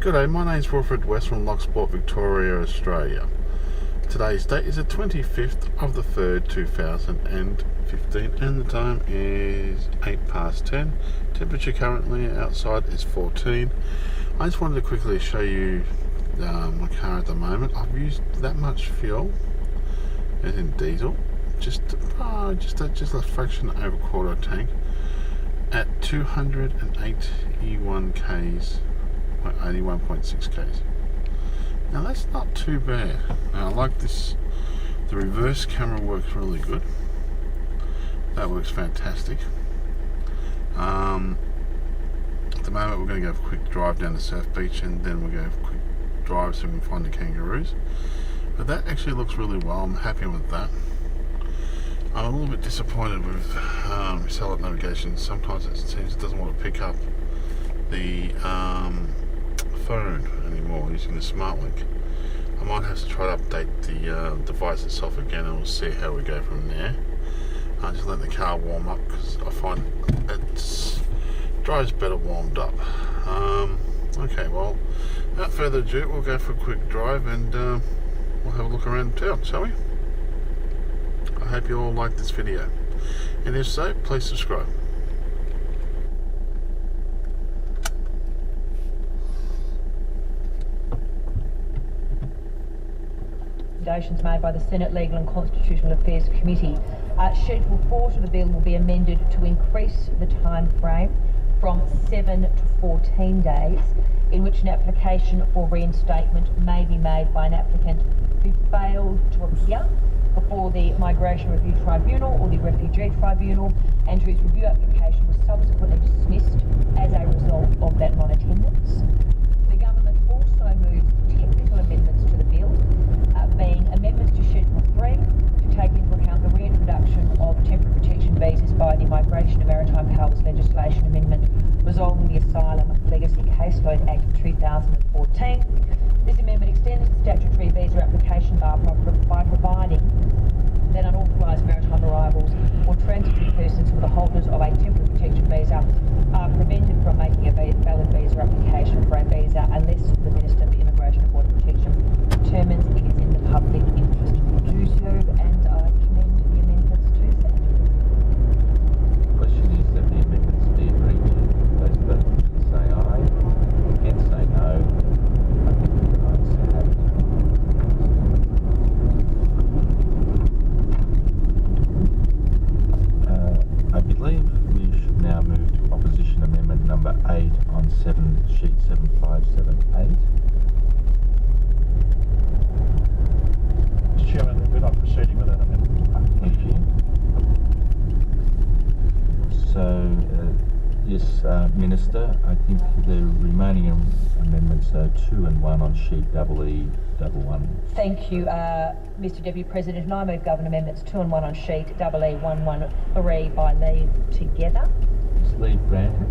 G'day, my name's Wilfred West from Loch, Victoria, Australia. Today's date is the 25th of the 3rd, 2015 and the time is 10:08. Temperature currently outside is 14. I just wanted to quickly show you my car at the moment. I've used that much fuel, as in diesel, just a fraction over quarter tank at 281 k's. 81.6 k's. Now that's not too bad. Now I like this. The reverse camera works really good. That works fantastic. At the moment we're going to go for a quick drive down the Surf Beach, and then we'll go for a quick drive so we can find the kangaroos. But that actually looks really well. I'm happy with that. I'm a little bit disappointed with satellite navigation. Sometimes it seems it doesn't want to pick up the phone anymore using the smart link. I might have to try to update the device itself again, and we'll see how we go from there. I just let the car warm up because I find it drives better warmed up. Okay, well, without further ado, we'll go for a quick drive and we'll have a look around town, shall we? I hope you all like this video, and if so, please subscribe. Recommendations made by the Senate Legal and Constitutional Affairs Committee. Schedule 4 to the bill will be amended to increase the time frame from 7 to 14 days in which an application for reinstatement may be made by an applicant who failed to appear before the Migration Review Tribunal or the Refugee Tribunal, and whose review application was subsequently dismissed as a result of that non-attendance. The government also moves technical amendments to the bill, being amendments to Schedule 3 to take into account the reintroduction of temporary protection visas by the Migration and Maritime Powers legislation amendment resolving the Asylum Legacy Caseload Act of 2014. This amendment extends the statutory visa application bar by providing that unauthorised maritime arrivals or transitory persons who are the holders of a temporary protection visa are prevented from making a valid visa application for a visa unless the Minister for Immigration and Border Protection determines it is in the public interest to do so, and I commend the amendments to that. The question is that the amendments be agreed to. Those that say aye, against say no. I think the ayes have it. I believe we should now move to opposition amendment number 8 on sheet 7578. Chairman, we're not proceeding with that amendment. Thank you. So, yes, Minister, I think the remaining amendments are 2 and 1 on sheet EE11. Thank you, Mr Deputy President, and I move Government Amendments 2 and 1 on sheet EE113 by leave together. Is leave granted?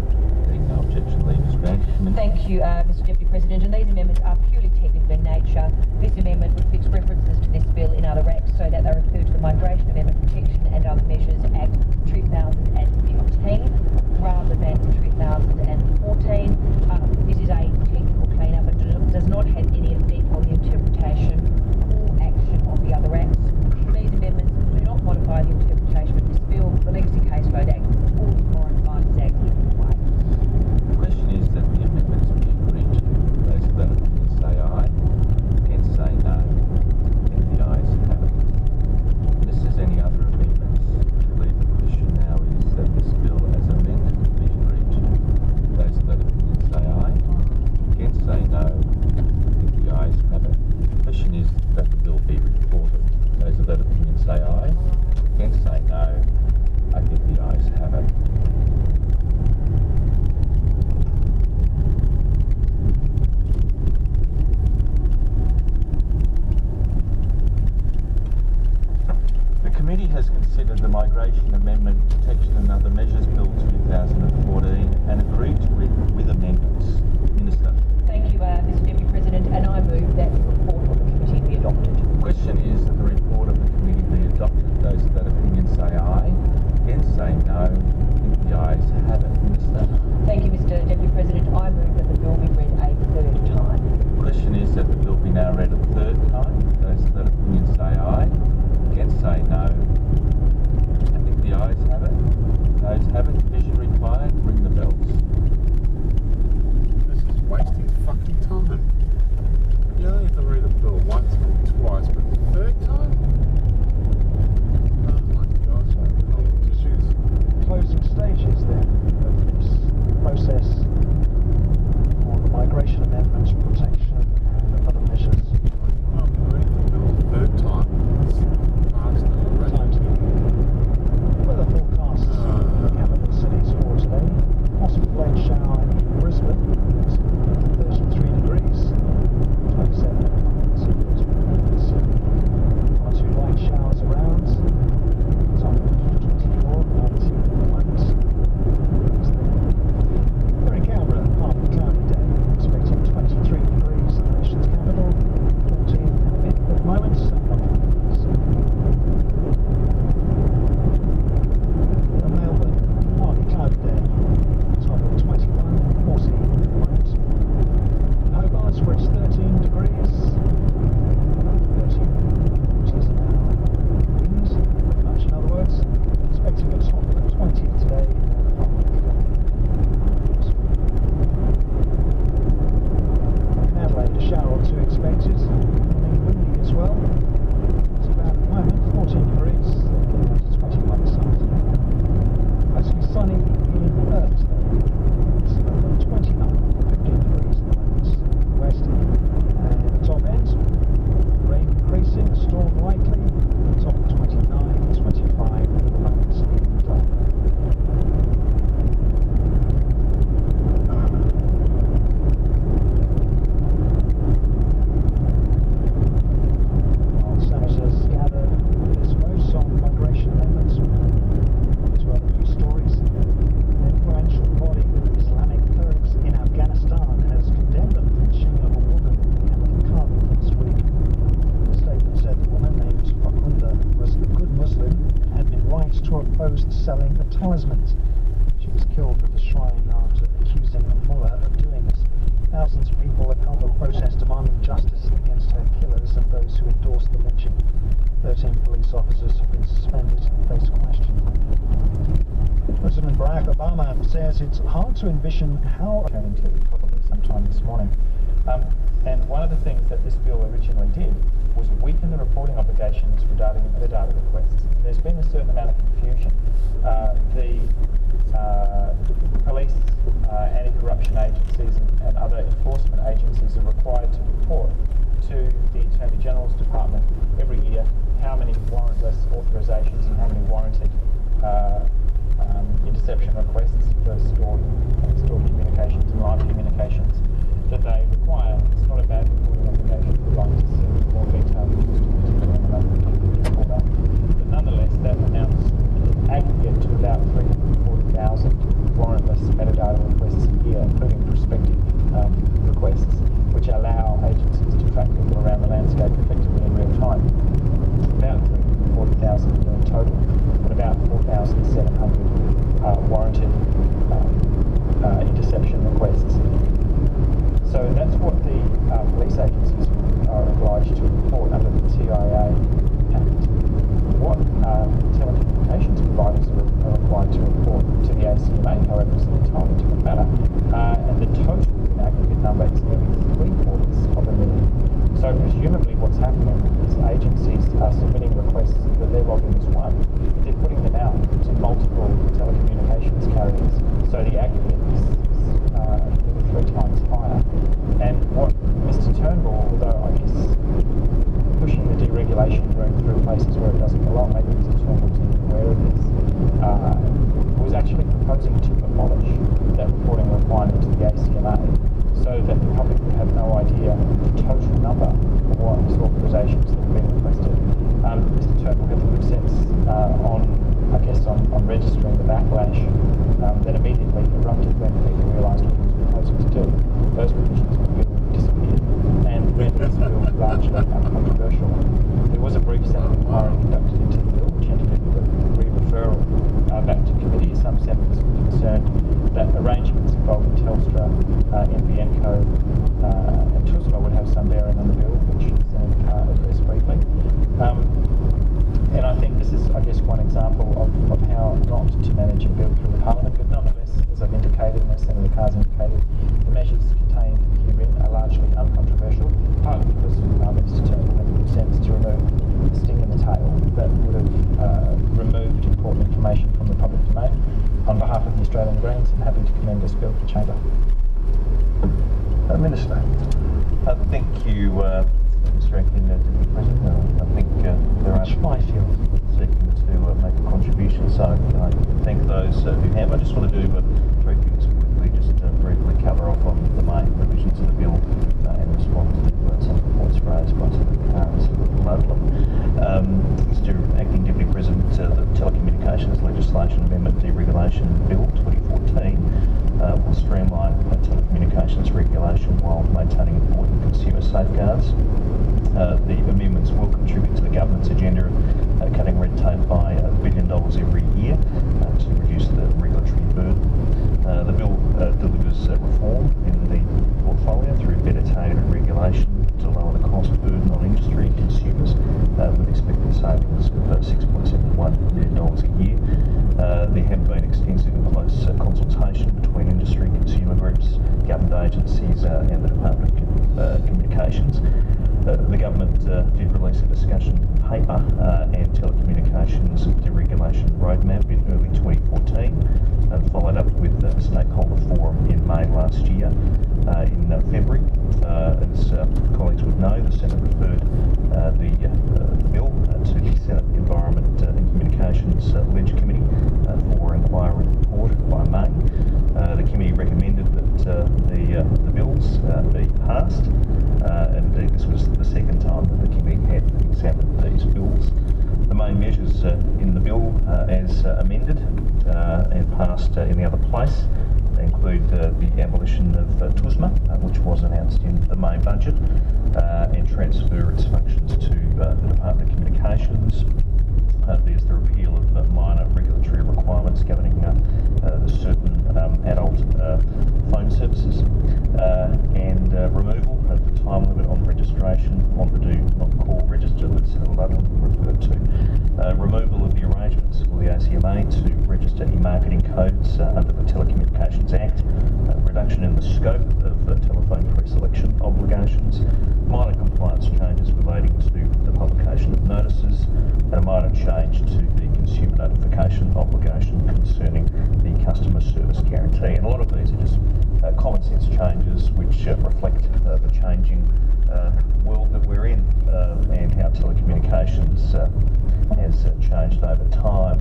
Being no objection, leave is granted. Thank you, Mr Deputy President, and these amendments are purely technical in nature. This amendment would fix references to this bill in other acts so that they refer to the Migration Amendment Protection and Other Measures Act 2015 rather than 2014. This is a technical clean-up and does not have any effect on the interpretation or action of the other acts. These amendments do not modify the interpretation of this bill, the Legacy Caseload Act, or the Foreign Fighters Act in any way. The question is that the amendments be agreed to. Those that say aye, against say no. I think the ayes have it. Unless there's any other amendments, I believe the question now is that this bill as amended be agreed to. Those that say aye, against say no. I think the ayes have it. The question is that the bill be reported. Those of that opinion say aye, against say no. I think the ayes have it. The committee has considered the Migration Amendment Protection and Other Measures Bill 2014 and agreed to it with amendments. Minister. Thank you, Mr Deputy President, and I move that the report of the committee be adopted. The question is that the report of the committee be adopted. Those of that opinion say aye, against say no. I think the ayes have it. Minister. Thank you, Mr Deputy President. I move that the bill be read a third time. now read a third time. Those that opinions say aye, against say no. I think the ayes have it. Those have it. Vision required. Ring the bells. This is wasting fucking time. You only have to read a bill once, maybe twice, but the third time? Oh my god. Just use closing stages then of this process on the migration amendments, protection and other measures. I'm reading the bill the third time. It's fast and Times weather forecasts for capital cities for today. Possible late shower in Brisbane, 33 degrees, 27 in one or two light showers around, top 24, 19 at the moment. Here in Canberra, partly cloudy day, expecting 23 degrees in the nation's capital, 14 and a bit at the moment. Melbourne, partly cloudy day, top of 21, 14 at the moment. Hobart, where it's 13 degrees, 13 meters an hour wind, pretty much in other words. Expecting a top of 20 today. In Adelaide, a shower or two expected, and windy as well. It's about at the moment 14 degrees, getting up to 21 this afternoon. Mostly sunny in Perth today. It's about 29, 15 degrees at the moment. West and the top end. Rain increasing, a storm likely. Top of 29, 25 at the moment in Darwin. While senators gather this vote on migration amendments, to other news stories, the influential body of Islamic clerics in Afghanistan has condemned the lynching of a woman in Kabul this week. The statement said the woman, named Fakunda, was a good Muslim and had been right to oppose the selling of talismans. She was killed at the shrine after accusing a mullah of doing this. Thousands of people have held a protest demanding justice against her killers and those who endorsed the lynching. 13 police officers have been suspended and face questioning. President Barack Obama says it's hard to envision how turning to probably sometime this morning. And one of the things that this bill originally did was weaken the reporting obligations regarding metadata requests. And there's been a certain amount of confusion. The police, anti-corruption agencies and other enforcement agencies are required to report to the Attorney General's Department every year how many warrantless authorisations and how many warranted interception requests for stored communications and live communications that they require. It's not a bad reporting obligation. We'd like to see more detail but nonetheless, that amounts in aggregate to about 340,000 warrantless metadata requests a year, including prospective requests, which allow agencies to track people around the landscape effectively in real time. About 340,000 in total, and about 4,700 warranted interception requests. So that's what the police agencies are obliged to report under the TIA Act. What telecommunications providers are required to report to the ACMA, however, is an entirely different matter. And the total aggregate number is nearly 750,000. So presumably what's happening is agencies are submitting requests that they're logging as one, but they're putting them out to multiple telecommunications carriers. So the aggregate is nearly 3 times higher. And what Mr. Turnbull, although I guess pushing the deregulation room through places where it doesn't belong, maybe Mr. Turnbull's even aware of this, was actually proposing to abolish today. Thank you, Mr. Acting Deputy President. I think there are Much my field. seeking to make a contribution, so I thank those who have. I just want to do three things quickly, just briefly cover off on the main provisions of the bill and respond to some of the points raised by some of the cars locally. Mr. Acting Deputy President, the Telecommunications Legislation Amendment Deregulation Bill 2014 will streamline telecommunications regulation while maintaining important consumer safeguards. The amendments will contribute to the government's agenda of cutting red tape by $1 billion every year to reduce the regulatory burden. The bill delivers reform in the portfolio through better targeted regulation to lower the cost burden on industry and consumers with expected savings of $6.71 million a year. There have been extensive and close consultation between industry, consumer groups, government agencies and the Department of Communications. The government did release a discussion paper and telecommunications deregulation roadmap in early 2014 and followed up with a stakeholder forum in May last year. In February, as colleagues would know, the Senate referred the bill to the Senate Environment and Communications Ledge Committee for inquiry and report by May. The committee recommended that the bills be passed, and indeed this was the second time that the committee had examined these bills. The main measures in the bill as amended and passed in the other place include the abolition of TUSMA, which was announced in the May budget, and transfer its functions to the Department of Communications. There's the repeal of minor regulatory requirements governing certain adult phone services, and removal of the time limit on registration on the Do Not Call register that Senator Ludlam referred to, removal of the arrangements for the ACMA to register e-marketing codes under the Telecommunications Act, reduction in the scope of telephone pre-selection obligations, minor compliance changes relating to the publication of notices, and a minor change to the consumer notification obligation concerning the customer service guarantee. And a lot of these are just common sense changes which reflect the changing world that we're in and how telecommunications has changed over time.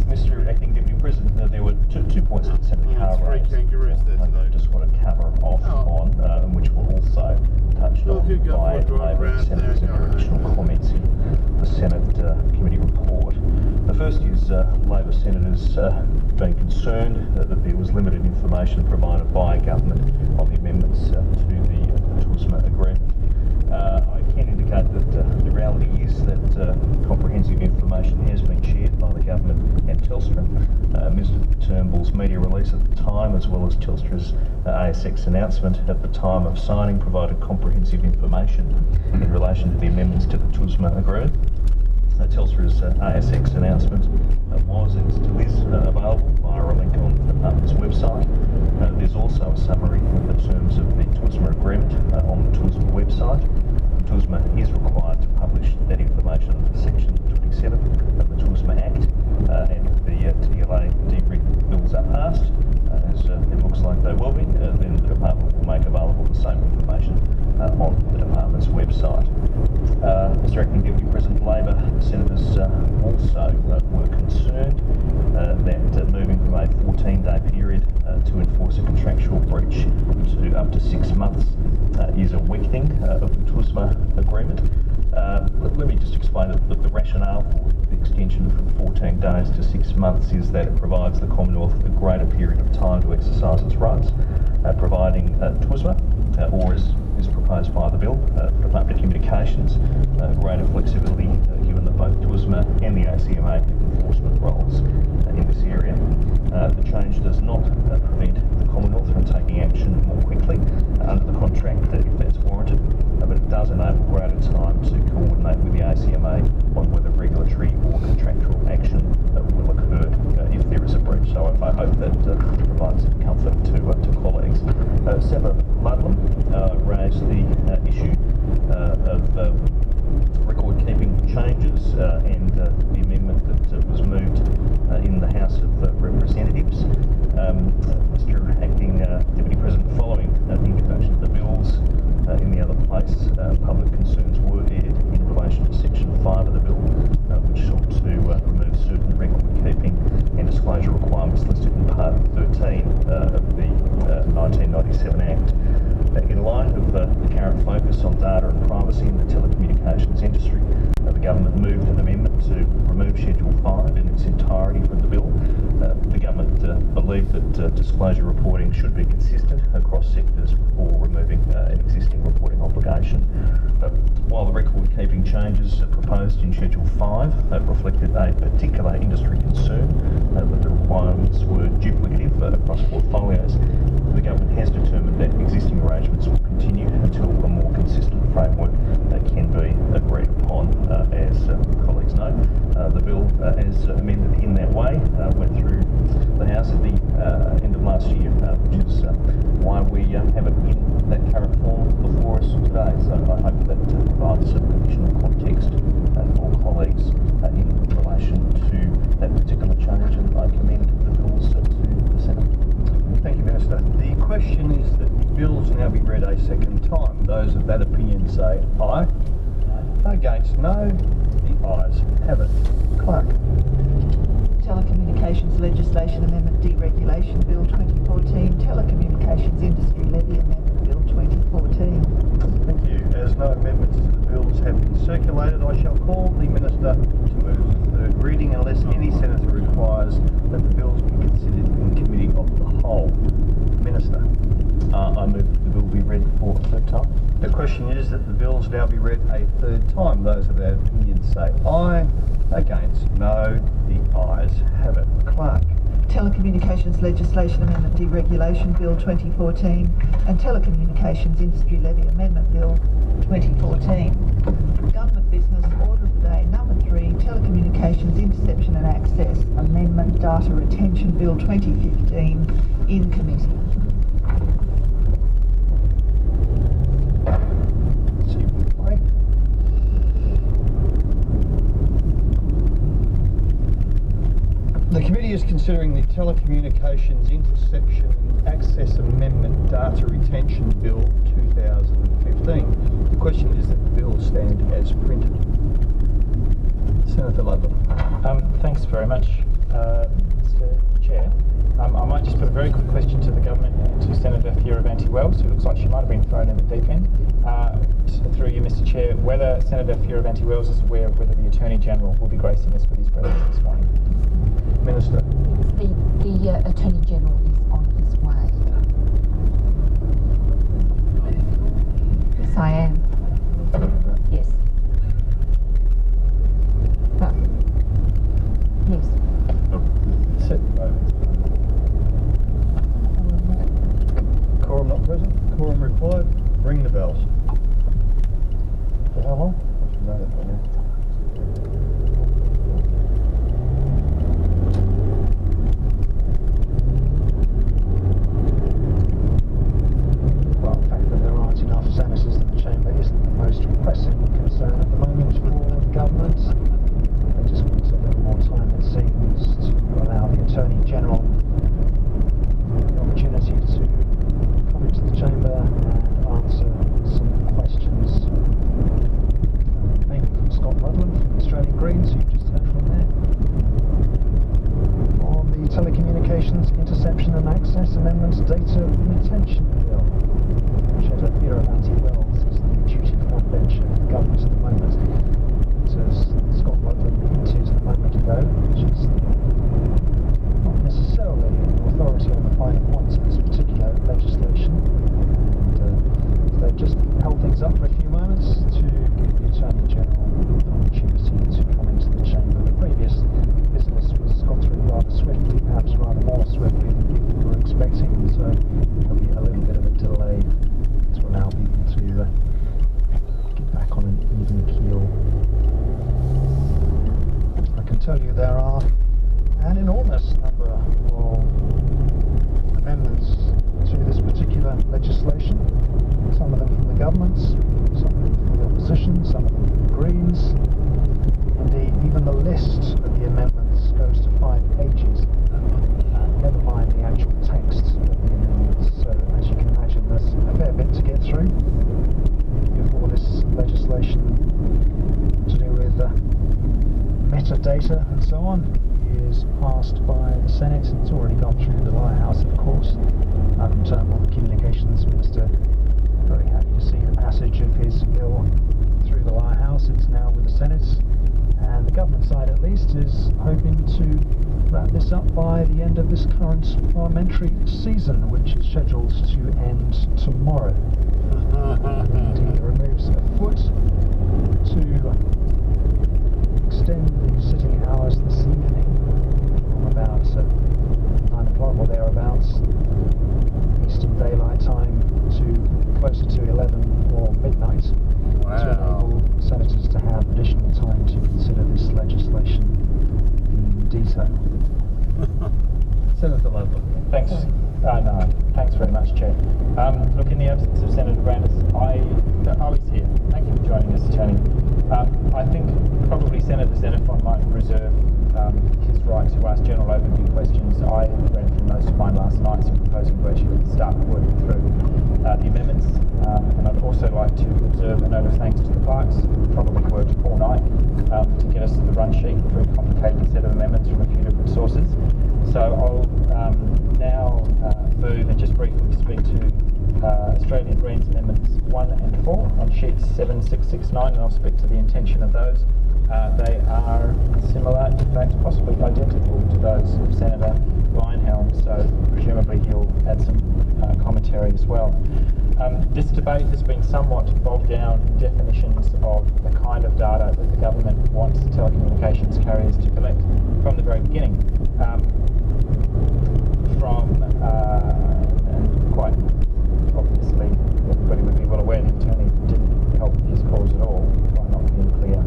Mr. Acting Deputy President, there were two points that Senator Carr raised. I just want to cover off on, and which were also touched on by Labor senators in their additional comments in the Senate committee report. The first is Labor senators being concerned that there was limited information provided by government on the amendments to the TUSMA agreement. I can indicate that the reality is that comprehensive information has been shared by the government and Telstra. Mr Turnbull's media release at the time, as well as Telstra's ASX announcement at the time of signing, provided comprehensive information in relation to the amendments to the TUSMA agreement. Telstra's ASX announcement was and still is available via a link on the department's website. There's also a summary of the terms of the TUSMA agreement on the TUSMA website. TUSMA is required to publish that information under Section 27 of the TUSMA Act, and if the TLA deregulated bills are passed, as it looks like they will be, then the department will make available the same information on the department's website. Mr. Acting Deputy President, Labor senators also were concerned that moving from a 14-day period to enforce a contractual breach to up to 6 months is a weakening of the TUSMA agreement. Let me just explain that the rationale for the extension from 14 days to 6 months is that it provides the Commonwealth a greater period of time to exercise its rights, providing TUSMA, or as is proposed by the bill, Department of Communications, greater flexibility given that both TUSMA and the ACMA have enforcement roles in this area. The change does not prevent the Commonwealth from taking action more quickly under the contract if that's warranted, but it does enable greater time to coordinate with the ACMA on whether regulatory or contractual action will occur if there is a breach. So I hope that provides some comfort to colleagues. Senator Ludlam raised the issue of record-keeping changes and the amendment that was moved in the House of Representatives. Mr. Acting Deputy President, following the introduction of the bills, in the other place, public concerns were aired in relation to Section 5 of the bill, which sought to remove certain record-keeping and disclosure requirements listed in Part 13 of the 1997 Act. In light of the current focus on data and privacy in the telecommunications industry, the government moved an amendment to remove Schedule 5 in its entirety from the bill. The government believed that disclosure reporting should be consistent across sectors before removing an existing reporting obligation. While the record-keeping changes proposed in Schedule 5 reflected a particular industry concern that the requirements were duplicative across portfolios, the government has determined that existing arrangements will continue until a more consistent framework can be agreed upon. As colleagues know, the bill, as amended in that way, went through the House at the end of last year, which is why we have it in that current form before us today. So I hope that provides some additional context for colleagues in relation to that particular change, and I commend the bills to the Senate. Thank you, Minister. The question is that the bills now be read a second time. Those of that opinion say aye. Against no. The ayes have it. Clerk. Telecommunications Legislation Amendment Deregulation Bill 2014, Telecommunications Industry Levy Amendment Bill 2014. Thank you. As no amendments to the bills have been circulated, I shall call the Minister to move the third reading unless any senator requires that the bills be considered in committee of the whole. Minister. I move that the bill be read for a third time. The question is that the bills now be read a third time. Those of that opinion say aye. Against no. The ayes have it. Clerk. Telecommunications Legislation Amendment Deregulation Bill 2014 and Telecommunications Industry Levy Amendment Bill 2014. Government Business Order of the Day number 3, Telecommunications Interception and Access Amendment Data Retention Bill 2015 in committee. The committee is considering the Telecommunications Interception and Access Amendment Data Retention Bill 2015. The question is that the bill stand as printed. Senator Ludlam. Thanks very much, Mr. Chair. I might just put a very quick question to the government and to Senator Fierravanti-Wells, who looks like she might have been thrown in the deep end. Through you, Mr. Chair, whether Senator Fierravanti-Wells is aware of whether the Attorney General will be gracing us with his presence this morning. Minister. The Attorney General is on his way. Yes, I am. Yes. Yes. Quorum not present. Quorum required. Ring the bells. For how long? I should know that by now. Well, the fact that there aren't enough senators in the chamber isn't the most pressing concern at the moment for the government. They just want a little more time, it seems, to allow the Attorney General the opportunity to come into the chamber and answer some questions, mainly from Scott Ludlam from Australian Greens, who you've just heard from there, on the Telecommunications Interception and Access Amendments Data Retention Bill. Senator Fierravanti-Wells is the duty frontbencher of the government at the moment. As Scott Ludlam hinted a moment ago, she's not necessarily an authority on the finer points of this particular legislation. And they've just held things up for a few moments to give the Attorney General the opportunity to come into the chamber. The previous business was gone through rather swiftly, perhaps rather more swiftly than people were expecting, so there'll be a little bit of a delay to allow people to get back on an even keel. I can tell you there are an enormous number of amendments to this particular legislation, some of them from the government, some of them from the opposition, some of them from the data and so on is passed by the Senate. It's already gone through the Lower House, of course. From Turnbull, the Communications Minister, very happy to see the passage of his bill through the Lower House. It's now with the Senate, and the government side at least is hoping to wrap this up by the end of this current parliamentary season, which is scheduled to end tomorrow. Indeed, removes a foot to extend the sitting hours this evening from about 9 o'clock or thereabouts Eastern Daylight Time to closer to 11 or midnight. Wow. To enable senators to have additional time to consider this legislation in detail. Senator Lovelock. Thanks. No, thanks very much, Chair. Look, in the absence of Senator Brandis, he's here. Thank you for joining us, Attorney. I think probably Senator Xenophon might reserve his right to ask general overview questions. I read through most of mine last night, so I'm proposing to actually start working through the amendments. And I'd also like to observe a note of thanks to the clerks, who probably worked all night to get us the run sheet, a very complicated set of amendments from a few different sources. So I'll now move and just briefly speak to Australian Greens Amendments 1 and 4 on sheets 7669, and I'll speak to the intention of those. They are similar, in fact possibly identical to those of Senator Lionhelm, so presumably he'll add some commentary as well. This debate has been somewhat bogged down in definitions of the kind of data that the government wants telecommunications carriers to collect from the very beginning. And quite obviously everybody would be well aware the attorney didn't help his cause at all by not being clear.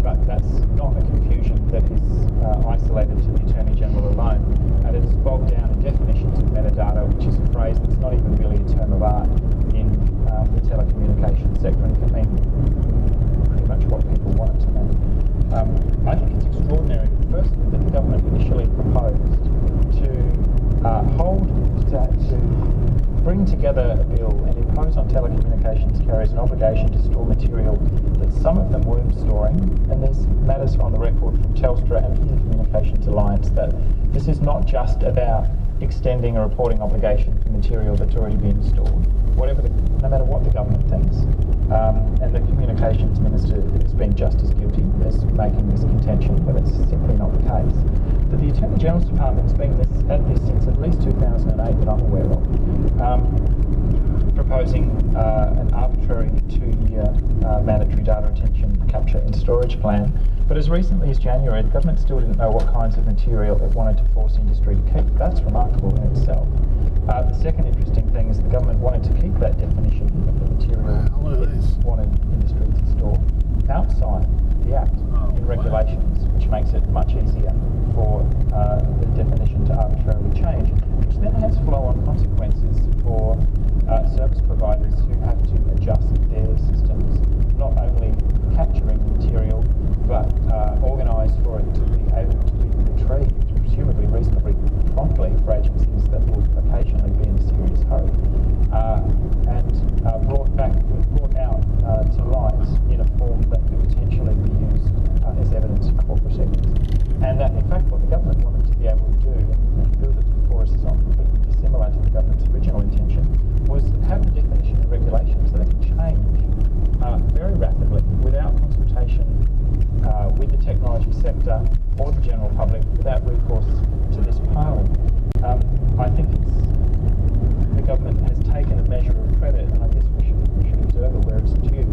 But that's not a confusion that is isolated to the Attorney General alone, and it is bogged down in definitions of metadata, which is a phrase that's not even really a term of art in the telecommunications sector, and can mean pretty much what people want it to mean. I think it's extraordinary, firstly, that the government initially proposed to bring together a bill and impose on telecommunications carriers an obligation to store material that some of them weren't storing, and there's matters on the record from Telstra and the Communications Alliance that this is not just about extending a reporting obligation for material that's already been stored, no matter what the government thinks. And the Communications Minister has been just as guilty as making this contention, but it's simply not the case. But the Attorney General's Department has been at this since at least 2008 that I'm aware of, proposing an arbitrary 2-year mandatory data retention, capture and storage plan. But as recently as January, the government still didn't know what kinds of material it wanted to force industry to keep. That's remarkable in itself. The second interesting thing is the government wanted to keep that definition of the material it wanted industry to store outside the Act in regulations, which makes it much easier for the definition to arbitrarily change, which then has flow-on consequences for service providers who have to adjust their systems, not only capturing material, but organise for it to be able to be retrieved, presumably reasonably promptly for agencies that will occasionally be in a serious hurry, and brought out to light in a form that could potentially be used as evidence in court proceedings. And in fact, what the government wanted to be able to do, and the bill that's before us is not completely dissimilar to the government's original intention, was have the definition and regulations that can change very rapidly without consultation with the technology sector or the general public, without recourse to this Parliament. I think the government has taken a measure of credit, and I guess we should observe it where it's due,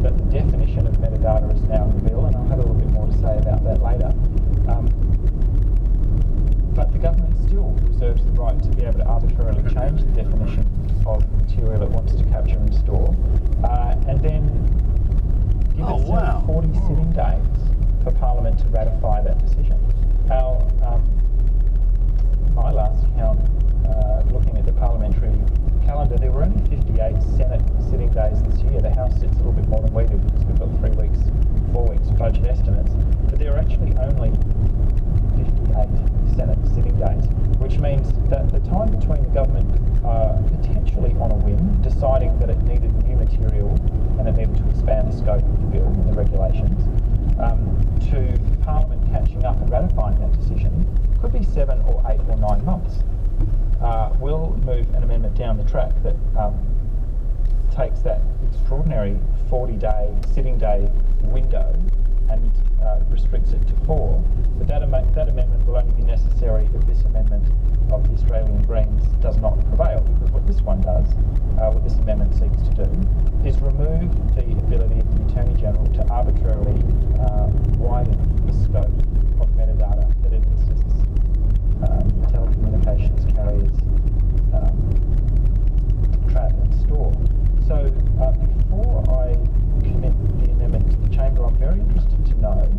that the definition of metadata is now in the bill, and I'll have a little bit more to say about that later. But the government still reserves the right to be able to arbitrarily change the definition of material it wants to capture and store, and then give itself 40 sitting days for Parliament to ratify that decision. My last count, looking at the parliamentary calendar, there were only 58 Senate sitting days this year. The House sits a little bit more than we do because we've got 4 weeks budget estimates, but there are actually only 58 Senate sitting days, which means that the time between the government potentially on a whim deciding that it needed new material and it needed to expand the scope of the bill and the regulations, to Parliament finishing up and ratifying that decision could be 7 or 8 or 9 months. We'll move an amendment down the track that takes that extraordinary 40-day sitting day window and restricts it to 4. But that amendment will only be necessary if this amendment of the Australian Greens does not prevail, because what this one does, what this amendment seeks to do, is remove the ability of the Attorney-General to arbitrarily widen the scope of metadata that it insists telecommunications carriers track and store. So before I commit the amendment to the Chamber, I'm very interested to know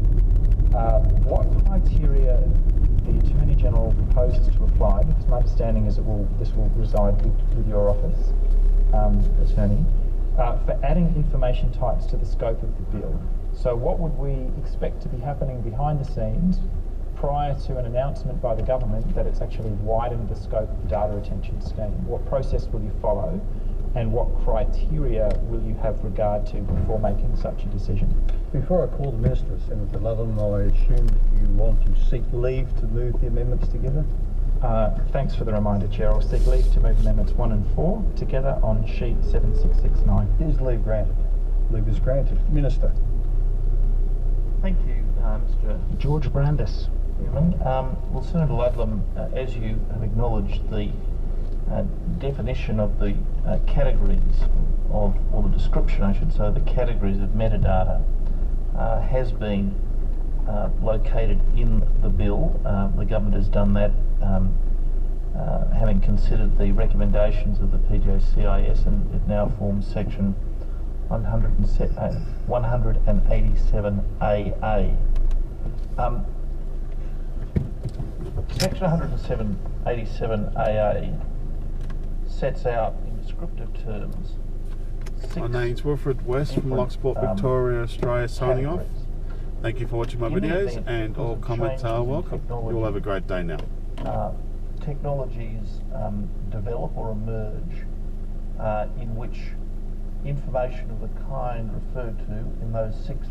what criteria the Attorney-General proposes to apply, because my understanding is this will reside with your office, Attorney, for adding information types to the scope of the bill. So what would we expect to be happening behind the scenes prior to an announcement by the government that it's actually widened the scope of the data retention scheme? What process will you follow, and what criteria will you have regard to before making such a decision? Before I call the Minister, Senator Ludlam, I assume that you want to seek leave to move the amendments together? Thanks for the reminder, Chair. I'll seek leave to move amendments 1 and 4 together on sheet 7669. Is leave granted? Leave is granted. Minister. Thank you, Mr. George Brandis. Chairman. Well, Senator Ludlam, as you have acknowledged, the definition of the categories of, or the description, I should say, the categories of metadata has been located in the bill. The government has done that having considered the recommendations of the PJCIS, and it now forms section 187AA. Section 187AA sets out in descriptive terms My name's Wilfred West from Lochsport, Victoria, Australia, signing off. Thank you for watching my videos, and all comments are welcome. You all have a great day now. Technologies develop or emerge in which information of the kind referred to in those 6